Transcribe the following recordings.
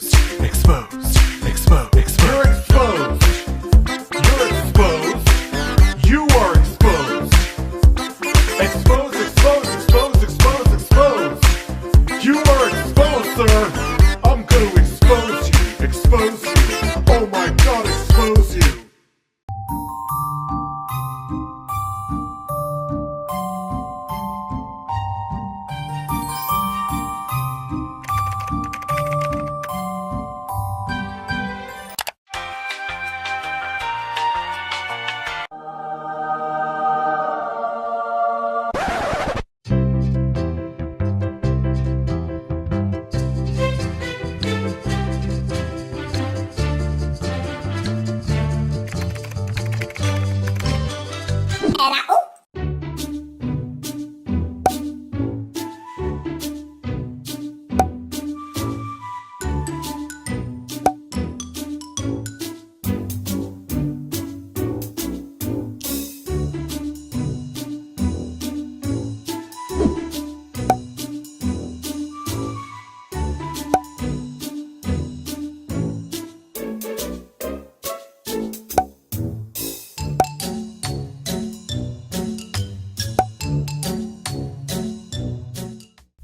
Exposed. Exposed. Exposed. You're exposed. You're exposed. You are exposed. Exposed, exposed, exposed, exposed, exposed. You are exposed, sir. I'm gonna expose you. Expose you. Oh my god, expose you.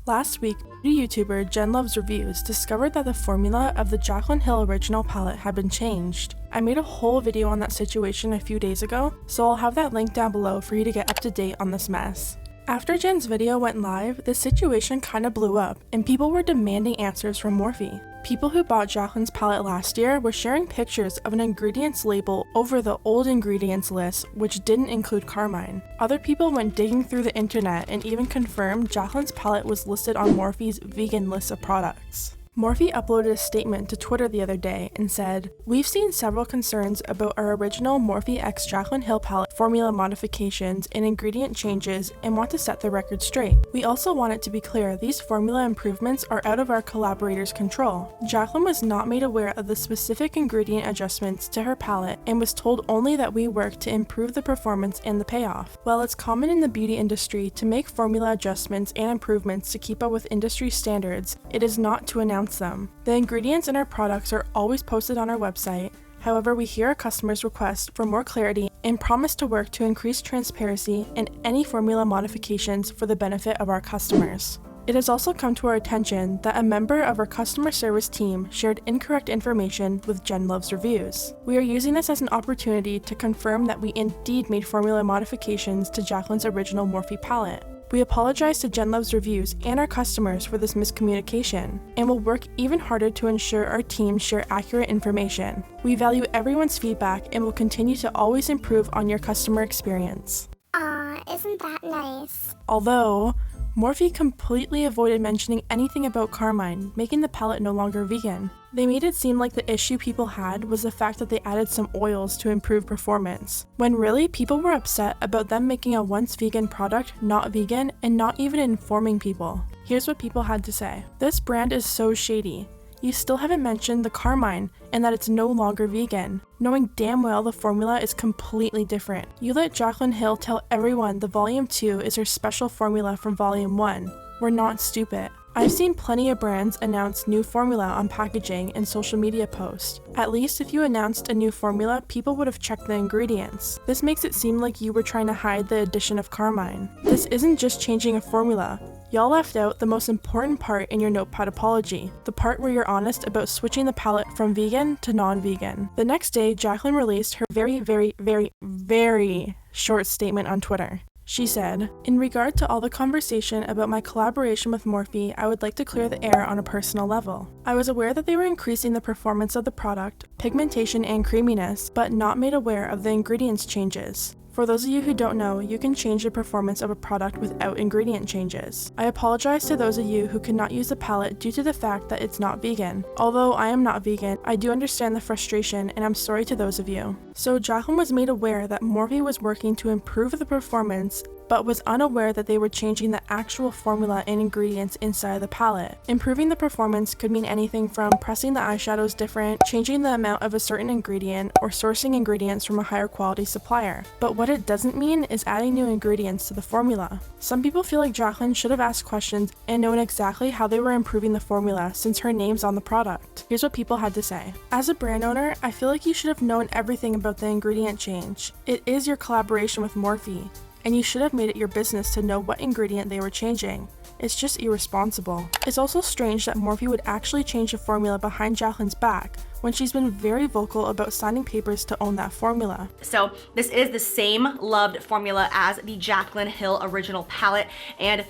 Last week, beauty YouTuber Jen Loves Reviews discovered that the formula of the Jaclyn Hill original palette had been changed. I made a whole video on that situation a few days ago, so I'll have that link down below for you to get up to date on this mess. After Jen's video went live, the situation kinda blew up, and people were demanding answers from Morphe. People who bought Jaclyn's palette last year were sharing pictures of an ingredients label over the old ingredients list, which didn't include carmine. Other people went digging through the internet and even confirmed Jaclyn's palette was listed on Morphe's vegan list of products. Morphe uploaded a statement to Twitter the other day and said, "We've seen several concerns about our original Morphe x Jaclyn Hill palette formula modifications and ingredient changes and want to set the record straight. We also want it to be clear these formula improvements are out of our collaborators' control. Jaclyn was not made aware of the specific ingredient adjustments to her palette and was told only that we work to improve the performance and the payoff. While it's common in the beauty industry to make formula adjustments and improvements to keep up with industry standards, it is not to announce them. The ingredients in our products are always posted on our website. However, we hear our customers' request for more clarity and promise to work to increase transparency in any formula modifications for the benefit of our customers." It has also come to our attention that a member of our customer service team shared incorrect information with Jen Loves Reviews. We are using this as an opportunity to confirm that we indeed made formula modifications to Jaclyn's original Morphe palette. We apologize to Jen Loves Reviews and our customers for this miscommunication, and will work even harder to ensure our teams share accurate information. We value everyone's feedback and will continue to always improve on your customer experience. Aw, isn't that nice? Although, Morphe completely avoided mentioning anything about carmine, making the palette no longer vegan. They made it seem like the issue people had was the fact that they added some oils to improve performance, when really people were upset about them making a once vegan product not vegan and not even informing people. Here's what people had to say. "This brand is so shady. You still haven't mentioned the carmine and that it's no longer vegan, knowing damn well the formula is completely different. You let Jaclyn Hill tell everyone the Volume 2 is her special formula from Volume 1. We're not stupid." I've seen plenty of brands announce new formula on packaging and social media posts. At least if you announced a new formula, people would have checked the ingredients. This makes it seem like you were trying to hide the addition of carmine. This isn't just changing a formula. Y'all left out the most important part in your notepad apology, the part where you're honest about switching the palette from vegan to non-vegan. The next day, Jaclyn released her very short statement on Twitter. She said, "In regard to all the conversation about my collaboration with Morphe, I would like to clear the air on a personal level. I was aware that they were increasing the performance of the product, pigmentation and creaminess, but not made aware of the ingredients changes. For those of you who don't know, you can change the performance of a product without ingredient changes. I apologize to those of you who could not use the palette due to the fact that it's not vegan. Although I am not vegan, I do understand the frustration and I'm sorry to those of you." So Jaclyn was made aware that Morphe was working to improve the performance but was unaware that they were changing the actual formula and ingredients inside the palette. Improving the performance could mean anything from pressing the eyeshadows different, changing the amount of a certain ingredient, or sourcing ingredients from a higher quality supplier. But what it doesn't mean is adding new ingredients to the formula. Some people feel like Jaclyn should have asked questions and known exactly how they were improving the formula since her name's on the product. Here's what people had to say. As a brand owner, I feel like you should have known everything about the ingredient change. It is your collaboration with Morphe, and you should have made it your business to know what ingredient they were changing. It's just irresponsible. It's also strange that Morphe would actually change the formula behind Jaclyn's back when she's been very vocal about signing papers to own that formula. So this is the same loved formula as the Jaclyn Hill Original Palette, and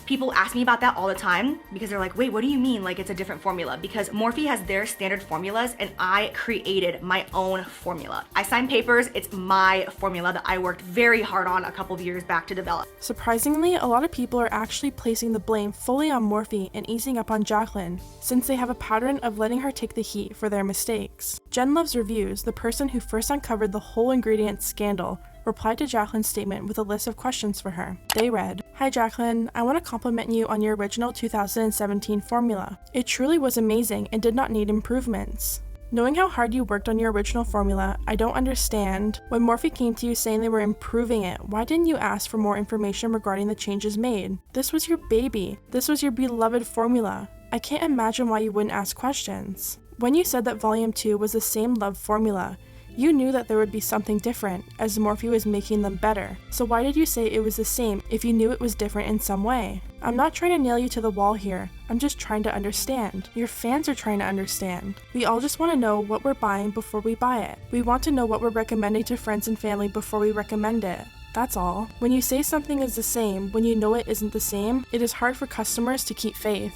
people ask me about that all the time because they're like, wait, what do you mean like it's a different formula? Because Morphe has their standard formulas and I created my own formula. I signed papers, it's my formula that I worked very hard on a couple of years back to develop. Surprisingly, a lot of people are actually placing the blame fully on Morphe and easing up on Jaclyn, since they have a pattern of letting her take the heat for their mistakes. Jen Loves Reviews, the person who first uncovered the whole ingredient scandal, replied to Jaclyn's statement with a list of questions for her. They read, "Hi Jaclyn, I want to compliment you on your original 2017 formula. It truly was amazing and did not need improvements. Knowing how hard you worked on your original formula, I don't understand. When Morphe came to you saying they were improving it, why didn't you ask for more information regarding the changes made? This was your baby. This was your beloved formula. I can't imagine why you wouldn't ask questions. When you said that Volume 2 was the same love formula, you knew that there would be something different, as Morphe was making them better. So why did you say it was the same if you knew it was different in some way? I'm not trying to nail you to the wall here, I'm just trying to understand. Your fans are trying to understand. We all just want to know what we're buying before we buy it. We want to know what we're recommending to friends and family before we recommend it. That's all. When you say something is the same when you know it isn't the same, it is hard for customers to keep faith."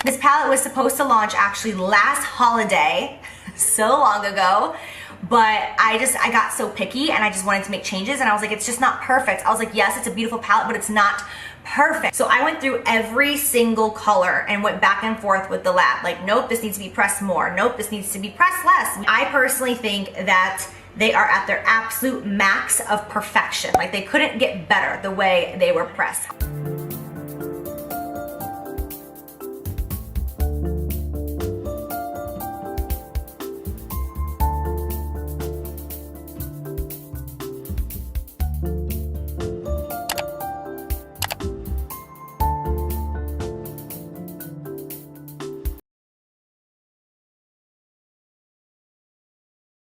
This palette was supposed to launch actually last holiday, so long ago, but I got so picky and I just wanted to make changes and I was like, it's just not perfect. I was like, yes, it's a beautiful palette, but it's not perfect. So I went through every single color and went back and forth with the lab. Like, nope, this needs to be pressed more. Nope, this needs to be pressed less. I personally think that they are at their absolute max of perfection. Like, they couldn't get better the way they were pressed.